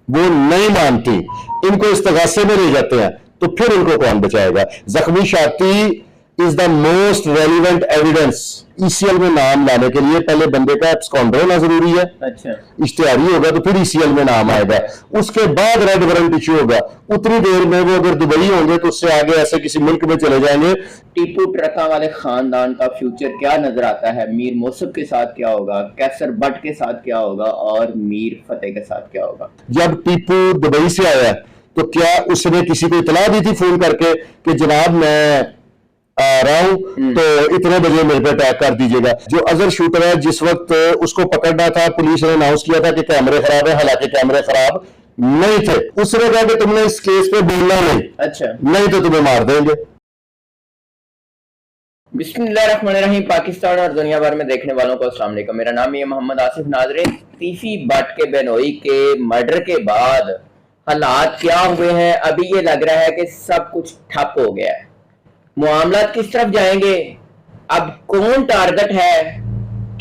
वो नहीं मानती, इनको इस्तगासे में ले जाते हैं, तो फिर इनको कौन बचाएगा? जख्मी छाती is the most relevant evidence. ECL में नाम लाने के लिए पहले बंदे का एब्सकॉन्डर होना जरूरी है। अच्छा, इश्तिहारी होगा तो फिर ईसीएल में नाम आएगा, उसके बाद रेड वारंट इश्यू होगा। उतनी देर में वो अगर दुबई होंगे तो उससे आगे ऐसे किसी मुल्क में चले जाएंगे। टीपू ट्रका वाले खानदान का फ्यूचर क्या नजर आता है? मीर मौसफ के साथ क्या होगा, कैसर बट के साथ क्या होगा, और मीर फतेह के साथ क्या होगा? जब टीपू दुबई से आया तो क्या उसने किसी को इतला दी थी फोन करके कि जनाब मैं आ रहा हूं, तो इतने बजे मेरे पे अटैक कर दीजिएगा? जो अजहर शूटर है, जिस वक्त उसको पकड़ना था, पुलिस ने अनाउंस किया था कि कैमरे खराब है, हालांकि कैमरे खराब नहीं थे। उसने कहा कि तुमने इस केस पे बोलना नहीं, अच्छा, नहीं तो तुम्हें मार देंगे। बिस्मिल्लाहिर्रहमानिर्रहीम। पाकिस्तान और दुनिया भर में देखने वालों को अस्सलाम वालेकुम। मेरा नाम है मोहम्मद आसिफ नाजरीन। तीफी बट के बेनोई के मर्डर के बाद हालात क्या हुए हैं? अभी ये लग रहा है कि सब कुछ ठप हो गया है। मामला किस तरफ जाएंगे? अब कौन टारगेट है?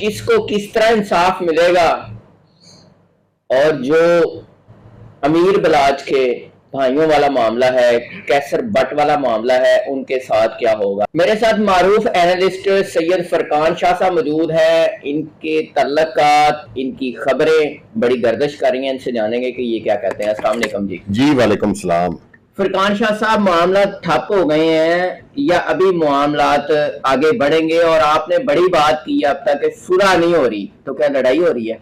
किसको किस तरह इंसाफ मिलेगा? और जो अमीर बलाज के भाइयों वाला मामला है, कैसर बट वाला मामला है, उनके साथ क्या होगा? मेरे साथ मारूफ एनालिस्ट सैयद फरकान शाह साहब मौजूद है। इनके तल्लकात, इनकी खबरें बड़ी गर्दिश कर रही हैं, इनसे जानेंगे कि ये क्या कहते हैं। अस्सलाम वालेकुम जी। जी वालेकुम सलाम। फरकान शाह साहब, मामला ठप हो गए हैं या अभी मामलात आगे बढ़ेंगे? और आपने बड़ी बात की अब तक कि सुलह नहीं हो रही, तो क्या लड़ाई हो रही है?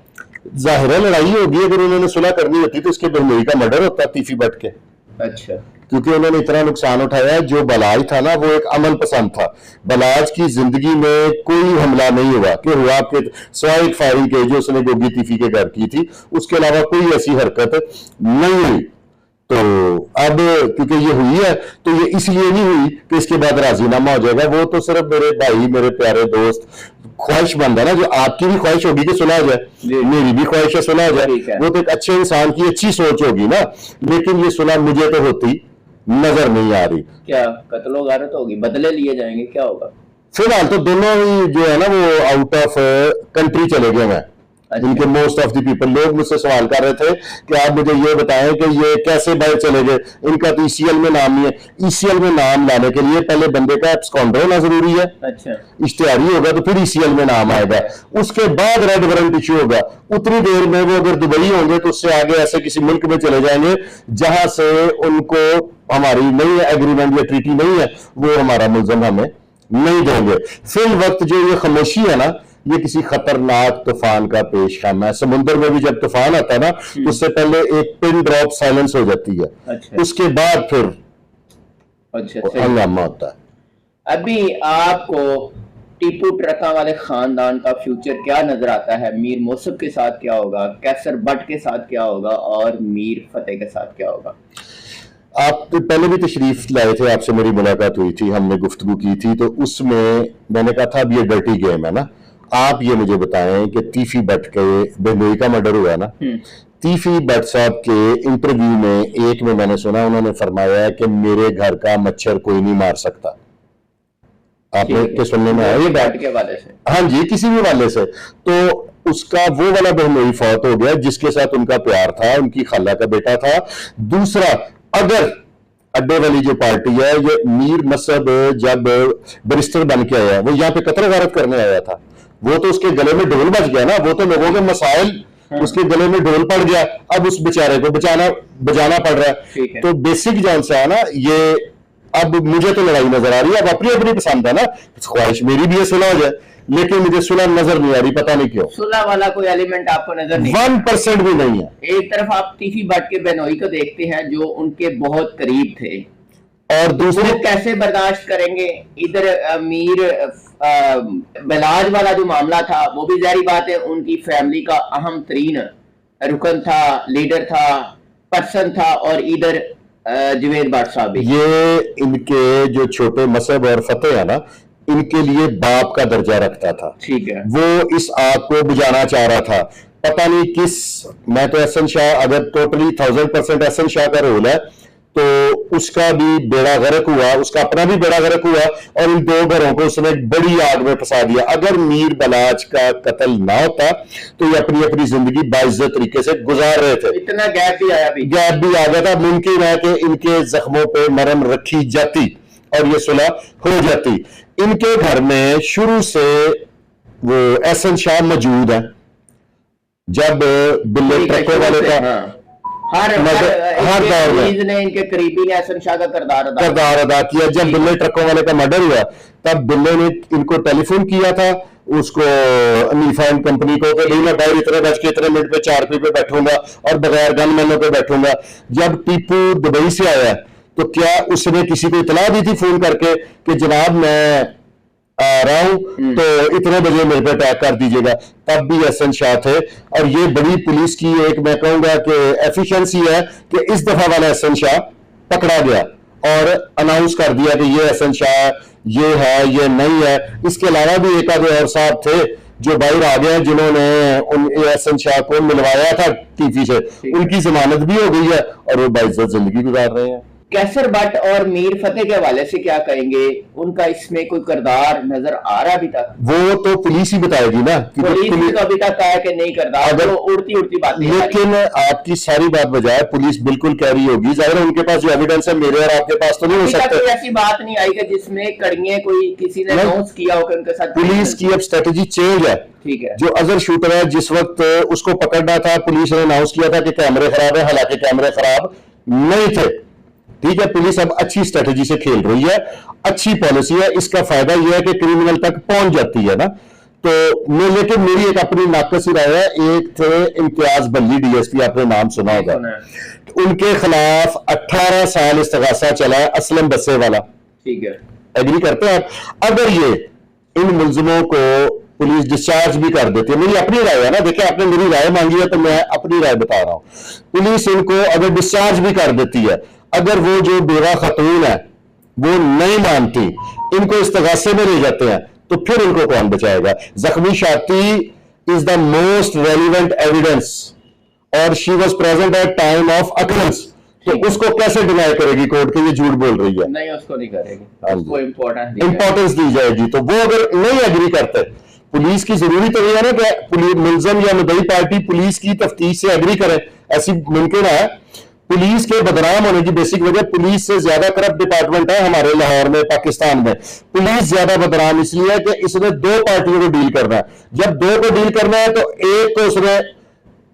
जाहिर है लड़ाई होगी। अगर उन्होंने सुलह करनी होती तो उसके बहनोई का मर्डर होता तीफी बट के। अच्छा, क्योंकि उन्होंने इतना नुकसान उठाया। जो बलाज था ना, वो एक अमन पसंद था। बलाज की जिंदगी में कोई हमला नहीं हुआ कि हुआ के सिवाय एक फायरिंग के जो उसने गोगी तीफी के घर की थी, उसके अलावा कोई ऐसी हरकत नहीं हुई। तो अब क्योंकि ये हुई है तो ये इसलिए नहीं हुई कि इसके बाद राजीनामा हो जाएगा। वो तो सिर्फ मेरे भाई, मेरे प्यारे दोस्त, ख्वाहिशमंद है ना। जो आपकी भी ख्वाहिश होगी कि सुना जाए, मेरी भी ख्वाहिश है सुना जाए। वो तो एक अच्छे इंसान की अच्छी सोच होगी ना, लेकिन ये सुना मुझे तो होती नजर नहीं आ रही। क्या कत्लो गारत होगी? बदले लिए जाएंगे? क्या होगा? फिलहाल तो दोनों ही जो है ना वो आउट ऑफ कंट्री चले गए हैं। इनके मोस्ट ऑफ द पीपल, लोग मुझसे सवाल कर रहे थे कि आप मुझे ये बताएं कि ये कैसे बाहर चले गए, इनका तो ईसीएल में नाम नहीं है। ईसीएल में नाम लाने के लिए पहले बंदे का एब्सकॉन्डर होना जरूरी है। अच्छा, इश्तिहारी होगा तो फिर ईसीएल में नाम आएगा, उसके बाद रेड वारंट इश्यू होगा। उतनी देर में वो अगर दुबई होंगे तो उससे आगे ऐसे किसी मुल्क में चले जाएंगे जहां से उनको हमारी नई एग्रीमेंट या ट्रीटी नहीं है, वो हमारा मुल्जम हमें नहीं देंगे। फिल वक्त जो ये खामोशी है ना, ये किसी खतरनाक तूफान का पेशखम है। समुद्र में भी जब तूफान आता है ना, उससे पहले एक पिन ड्रॉप साइलेंस हो जाती है। अच्छा, उसके बाद फिर अच्छा, हंगामा होता है। अभी आपको टीपू ट्रका वाले खानदान का फ्यूचर क्या नजर आता है? मीर मौसफ के साथ क्या होगा, कैसर बट के साथ क्या होगा, और मीर फतेह के साथ क्या होगा? आप तो पहले भी तशरीफ लाए थे, आपसे मेरी मुलाकात हुई थी, हमने गुफ्तगू की थी, तो उसमें मैंने कहा था अब ये डर्टी गेम है ना। आप ये मुझे बताएं कि तीफी बट के बहनोई का मर्डर हुआ ना, तीफी बट साहब के इंटरव्यू में एक में मैंने सुना, उन्होंने फरमाया है कि मेरे घर का मच्छर कोई नहीं मार सकता। आपने के सुनने में आया ये बात के वाले से? हाँ जी, किसी भी वाले से। तो उसका वो वाला बहनोई फौत हो गया जिसके साथ उनका प्यार था, उनकी खाला का बेटा था। दूसरा, अगर अड्डे वाली जो पार्टी है, ये मीर मसहब जब बैरिस्टर बन के आया, वो यहाँ पे कत्ल गारत करने आया था। वो तो उसके गले में ढोल बज गया ना, वो तो लोगों के मसाइल उसके गले में ढोल पड़ गया। अब उस बेचारे को बजाना पड़ रहा है। तो बेसिक जॉन सा है ना ये। अब मुझे तो लड़ाई नजर आ रही है, अब अपनी अपनी पसंद है ना। ख्वाहिश मेरी भी है सुलह हो जाए, लेकिन मुझे सुलह नजर नहीं आ रही, पता नहीं क्यों। सुलह वाला कोई एलिमेंट आपको नजर नहीं? 1% भी नहीं है। एक तरफ आप तीफी बट के बेनोई को देखते हैं जो उनके बहुत करीब थे, और दूसरे कैसे बर्दाश्त करेंगे? इधर अमीर बलाज वाला जो मामला था, वो भी जारी बात है उनकी फैमिली का अहम तरीन रुकन था, लीडर था, पर्सन था। और इधर जुवेद भट्ट साहब भी। ये इनके जो छोटे मसहब और फतेह है ना, इनके लिए बाप का दर्जा रखता था। ठीक है, वो इस आग को बुझाना चाह रहा था, पता नहीं किस। मैं तो एहसन शाह, अगर टोटली 1000% एहसन शाह का रोल है तो उसका भी बेड़ा गर्क हुआ, उसका अपना भी बेड़ा गर्क हुआ और इन दो घरों को उसने बड़ी आग में फंसा दिया। अगर मीर बलाच का कत्ल ना होता तो ये अपनी अपनी जिंदगी बाइज्जत तरीके से गुजार रहे थे। इतना गैप भी आया, भी गैप भी आ गया था। मुमकिन है कि इनके जख्मों पे मरहम रखी जाती और ये सुलह हो जाती। इनके घर में शुरू से वो एहसन शाह मौजूद है। जब बिल्ले ट्रकों वाले का हर दौर में ने इनके करीबी ने एहसन शाह का किरदार अदा किया। जब बिल्ले ट्रकों वाले का मर्डर हुआ तब बिल्ले ने इनको टेलीफोन किया था, उसको नीफा एंड कंपनी को, कि मैं बाहर इतने बज के इतने मिनट पे 4 पे बैठूंगा और बगैर गनमैनों पे बैठूंगा। जब टीपू दुबई से आया तो क्या उसने किसी को इतला दी थी फोन करके कि जनाब मैं आ रहा हूं तो इतने बजे मेरे पे अटैक कर दीजिएगा? तब भी एहसन शाह थे। और ये बड़ी पुलिस की एक मैं कहूंगा कि एफिशिएंसी है कि इस दफा वाला एहसन शाह पकड़ा गया और अनाउंस कर दिया कि ये एहसन शाह ये है, ये नहीं है। इसके अलावा भी एक आधे और साहब थे जो बाहर आ गए जिन्होंने उन एहसन शाह को मिलवाया था टीवी से, उनकी जमानत भी हो गई है और वो बाइज्जत जिंदगी गुजार रहे हैं। कैसर बट और मीर फतेह के हवाले से क्या कहेंगे? उनका इसमें कोई किरदार नजर आ रहा अभी तक? वो तो पुलिस ही बताएगी ना कि पुलिस ने तो अभी तक कहा है कि नहीं किरदार, अगर तो उड़ती उड़ती बातें। लेकिन आपकी सारी बात बजाय पुलिस बिल्कुल कह रही होगी। जाहिर है उनके पास जो एविडेंस है मेरे और आपके पास तो नहीं हो सकता। कोई ऐसी बात नहीं आई कि जिसमें कड़ियां कोई किसी ने अनाउंस किया हो कि उनके साथ पुलिस की अब स्ट्रेटेजी चेंज है। ठीक है, जो अजहर शूटर है जिस वक्त उसको पकड़ना था पुलिस ने अनाउंस किया था कि कैमरे खराब है, हालांकि कैमरे खराब नहीं थे। ठीक है, पुलिस अब अच्छी स्ट्रेटेजी से खेल रही है, अच्छी पॉलिसी है। इसका फायदा यह है कि क्रिमिनल तक पहुंच जाती है ना। तो लेकिन मेरी एक अपनी नाकसी राय है। एक थे इम्तियाज बल्ली डीएसपी, आपने नाम सुना होगा। उनके खिलाफ 18 साल इस्तगासा चला है, असलम बस्से वाला। ठीक है, एग्री करते हैं आप? अगर ये इन मुलजिमों को पुलिस डिस्चार्ज भी कर देती है, मेरी अपनी राय है ना, देखिए आपने मेरी राय मांगी है तो मैं अपनी राय बता रहा हूं। पुलिस इनको अगर डिस्चार्ज भी कर देती है, अगर वो जो बेवा खतून है वो नहीं मानती, इनको इस्तगासे में ले जाते हैं, तो फिर इनको कौन बचाएगा? जख्मी शाती is the most relevant evidence और she was present at time of occurrence. तो उसको कैसे डिनाई करेगी कोर्ट के ये झूठ बोल रही है? नहीं, उसको नहीं करेगी, उसको इंपॉर्टेंस दी जाएगी। तो वो अगर नहीं एग्री करते, पुलिस की जरूरी तो नहीं है ना कि पुलिस मुलजम या मुद्दई पार्टी पुलिस की तफ्तीश से एग्री करे, ऐसी मुमकिन है? पुलिस के बदनाम होने की बेसिक वजह पुलिस से ज्यादा करप्ट डिपार्टमेंट है हमारे लाहौर में, पाकिस्तान में। पुलिस ज्यादा बदनाम इसलिए है कि इसने 2 पार्टियों को डील करना है। जब 2 को डील करना है तो एक को उसने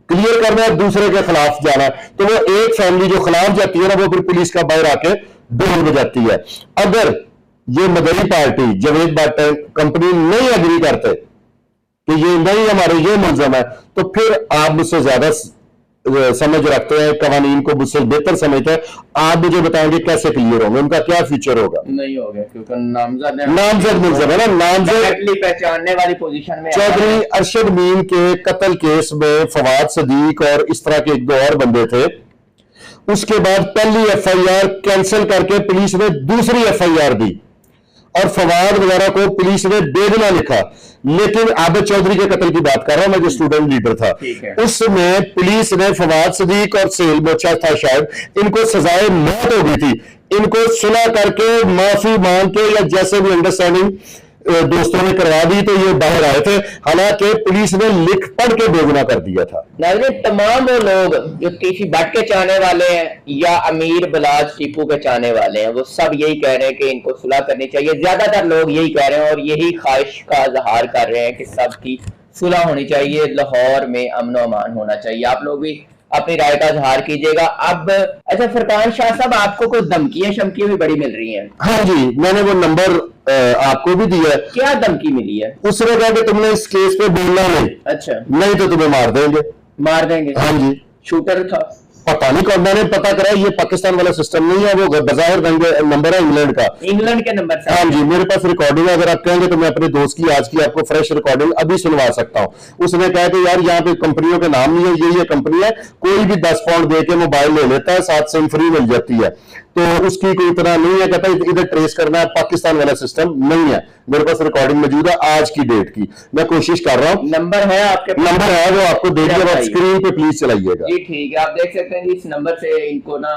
क्लियर करना है, दूसरे के खिलाफ जाना है। तो वो एक फैमिली जो खिलाफ जाती है ना, वो फिर पुलिस का बाहर आके ढोल बजाती है। अगर ये मदनी पार्टी जावेद भट्ट कंपनी नहीं एग्री करते कि ये नहीं हमारे ये मुलजम है, तो फिर आप मुझसे ज्यादा समझ रखते हैं, कवानीन को मुझसे बेहतर समझते हैं। आप मुझे बताएंगे कैसे क्लियर होंगे, उनका क्या फ्यूचर होगा? नहीं होगा, क्योंकि नामजद मुलजम है ना, नामजद पहचानने वाली पोजीशन में। चौधरी अरशद मीन के कत्ल केस में फवाद सदीक और इस तरह के 1-2 और बंदे थे। उसके बाद पहली एफआईआर कैंसिल करके पुलिस ने दूसरी एफआईआर दी और फवाद वगैरह को पुलिस ने बेगुनाह लिखा। लेकिन आबिद चौधरी के कत्ल की बात कर रहा हूं मैं, जो स्टूडेंट लीडर था, उसमें पुलिस ने फवाद सदीक और सेल मोचा था शायद, इनको सजाए मौत हो गई थी। इनको सुलह करके माफी मांग के या जैसे भी अंडरस्टैंडिंग दोस्तों ने करवा दी तो ये बाहर आए थे, हालांकि पुलिस ने लिख पढ़ के बेगुनाह कर दिया था। नाज़रीन, तमाम वो लोग जो टीसी भट्ट के चाहने वाले हैं या अमीर बलाज टीपू के चाहने वाले हैं, वो सब यही कह रहे हैं कि इनको सुलह करनी चाहिए। ज्यादातर लोग यही कह रहे हैं और यही ख्वाहिश का इजहार कर रहे हैं कि सबकी सुलह होनी चाहिए, लाहौर में अमन व अमान होना चाहिए। आप लोग भी अपनी राय का इजहार कीजिएगा। अब अच्छा फरकान शाह साहब, आपको कोई धमकियां शमकियां भी बड़ी मिल रही हैं? हाँ जी, मैंने वो नंबर आपको भी दिया है। क्या धमकी मिली है? उसने कहा कि तुमने इस केस पे बोलना नहीं। अच्छा, नहीं तो तुम्हें मार देंगे। मार देंगे? हाँ जी। शूटर था? पता नहीं कौन, मैंने पता करा ये पाकिस्तान वाला सिस्टम नहीं है, वो बजाहिर नंबर है इंग्लैंड का। इंग्लैंड के नंबर से? हाँ जी, मेरे पास रिकॉर्डिंग है, अगर आप कहेंगे तो मैं अपने दोस्त की आज की आपको फ्रेश रिकॉर्डिंग अभी सुनवा सकता हूँ। उसने कहा कि यार यहाँ पे कंपनियों के नाम नहीं है, ये कंपनी है, कोई भी 10 पाउंड दे के मोबाइल ले लेता है, 7 सिम फ्री मिल जाती है, तो उसकी कोई इतना नहीं है। कहता है इधर ट्रेस करना है, पाकिस्तान वाला सिस्टम नहीं है। मेरे पास रिकॉर्डिंग मौजूद है आज की डेट की, मैं कोशिश कर रहा हूँ। नंबर है आपके पास? नंबर है, वो आपको दे दिया, स्क्रीन पे प्लीज चलाइएगा। जी ठीक है, आप देख सकते हैं जी, इस नंबर से इनको ना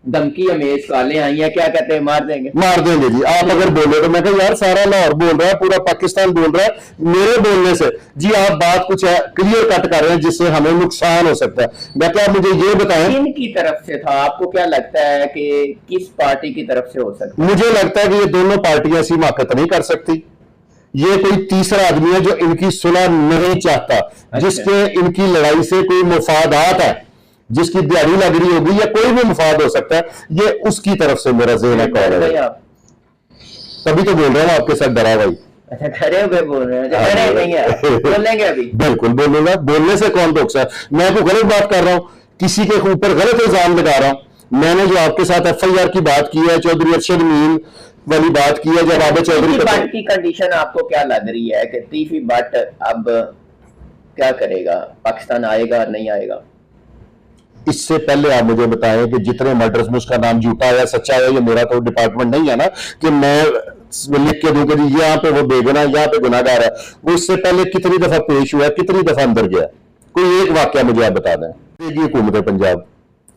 धमकी अमेज कालें आई हैं, क्या कहते हैं, मार देंगे। मार देंगे जी आप अगर बोले तो। मैं कहा यार सारा लाहौर बोल रहा है, पूरा पाकिस्तान बोल रहा है, मेरे बोलने से जी आप बात कुछ क्लियर कट कर रहे हैं जिससे हमें नुकसान हो सकता है। मैं क्या, आप मुझे ये बताएं किन की तरफ से था, आपको क्या लगता है कि किस पार्टी की तरफ से हो सकता है? मुझे लगता है कि ये दोनों पार्टियां ऐसी हिमाकत नहीं कर सकती। ये कोई तीसरा आदमी है जो इनकी सुलह नहीं चाहता, जिसके इनकी लड़ाई से कोई मुफादात है, जिसकी दिहाड़ी लग रही होगी या कोई भी मुफाद हो सकता है, ये उसकी तरफ से मेरा ज़हन कॉल है। आप तभी तो बोल रहा हूं आपके साथ डरा भाई। अच्छा डरे हुए बोल रहे हैं, डरे नहीं है, बोलेंगे अभी। बिल्कुल बोलूंगा, बोलने से कौन रोक सकता है। मैं कोई गलत बात कर रहा हूं, किसी के ऊपर गलत इल्जाम लगा रहा हूं। मैंने जो आपके साथ FIR की बात की है, चौधरी अरशद मीन वाली बात की है, जब आबे चौधरी भट्ट की कंडीशन आपको क्या लग रही है कि तीफी भट्ट अब क्या करेगा, पाकिस्तान आएगा नहीं आएगा? इससे पहले आप मुझे बताएं कि जितने मर्डर्स में उसका नाम झूठा है सच्चा है, ये मेरा तो डिपार्टमेंट नहीं है ना कि मैं लिख के दूं कि यहाँ पे वो बेगुनाह, यहाँ पे गुनाहगार है। वो इससे पहले कितनी दफा पेश हुआ है, कितनी दफा अंदर गया? कोई एक वाक्य मुझे आप बता दें। हुकूमत पंजाब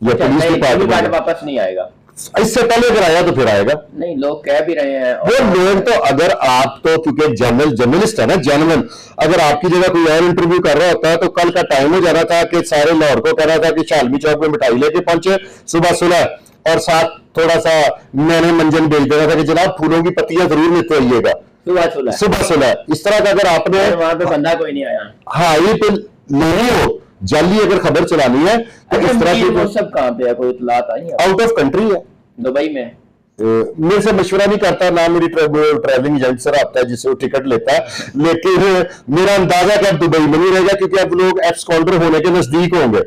या पुलिस डिपार्टमेंट वापस नहीं आएगा? इससे पहले अगर आया तो फिर आएगा। नहीं, लोग कह भी रहे हैं। वो लोग तो, अगर आप तो क्योंकि जर्नलिस्ट है ना, जेन्युइन, अगर आपकी जगह कोई और इंटरव्यू कर रहा होता है तो कल का टाइम हो जाना था कि सारे लाहौर को कह रहा था कि शालमी चौक में मिठाई लेके पहुंचे सुबह सुलह, और साथ थोड़ा सा मैंने मंजन भेज देना था कि जनाब फूलों की पत्तियां जरूर लेते आइएगा सुबह सुलह। इस तरह का अगर आपने, वहां पे बंदा कोई नहीं आया। हाँ ये तो नहीं हो जाली अगर खबर चलानी है तो इस तरह की। वो सब कहाँ पे है, कोई इतलात आई है? आउट ऑफ कंट्री है, दुबई में। मेरे से मशवरा नहीं करता ना, मेरी ट्रैवलिंग एजेंट से रहा है जिससे वो टिकट लेता है, लेकिन मेरा अंदाजा कि अब दुबई में नहीं रहेगा क्योंकि अब लोग एक्स-काउंटर होने के नजदीक होंगे।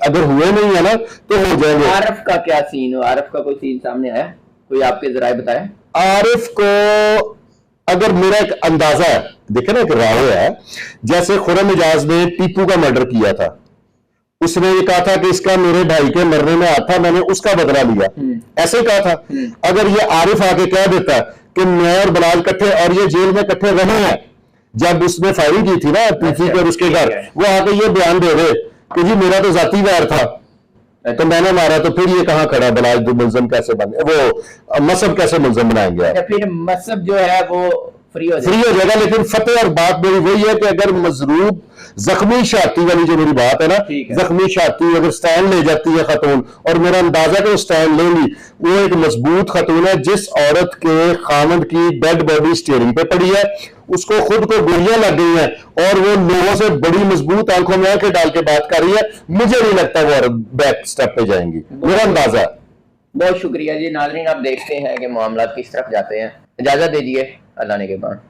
अगर हुए नहीं है ना तो हो जाएंगे। आरिफ का क्या सीन हो? आरिफ का कोई सीन सामने आया, कोई आपके जराए बताए? आरिफ को अगर मेरा एक अंदाजा है, देखे ना एक राव है, जैसे खुर्रम इजाज ने टीपू का मर्डर किया था, उसने ये कहा था कि इसका मेरे भाई के मरने में हाथ था, मैंने उसका बदला लिया, ऐसे ही कहा था। अगर ये आरिफ आके कह देता कि मैं और बलाल इकट्ठे और ये जेल में इकट्ठे रहे हैं, जब उसने फायरिंग की थी ना पीसी पर उसके घर, वो आके ये बयान दे रहे कि जी मेरा तो जाती वार था तो मैंने मारा, तो फिर ये कहां खड़ा बलाल जो मुलजम कैसे बने, वो मसब कैसे मुलजम बनाएंगे? फिर मसब जो है वो फ्री हो जाएगा। लेकिन फतेह और बात मेरी वही है कि अगर मजरूब जख्मी छाती वाली जो मेरी बात है ना, जख्मी छाती अगर स्टैंड ले जाती है खतून, और मेरा अंदाजा कि वो स्टैंड लेंगी, वो एक मजबूत खतून है जिस औरत के खामद की डेड बॉडी स्टीयरिंग पे पड़ी है, उसको खुद को गोलियां लग गई हैं और वो लोगों से बड़ी मजबूत आंखों में आंखें डाल के बात कर रही है। मुझे नहीं लगता वो औरत बैक स्टेप पे जाएंगी, मेरा अंदाजा है। बहुत शुक्रिया जी। नाज़रीन, आप देखते हैं कि मामला किस तरफ जाते हैं। इजाजत दीजिए, अल्लाह ने के बाद।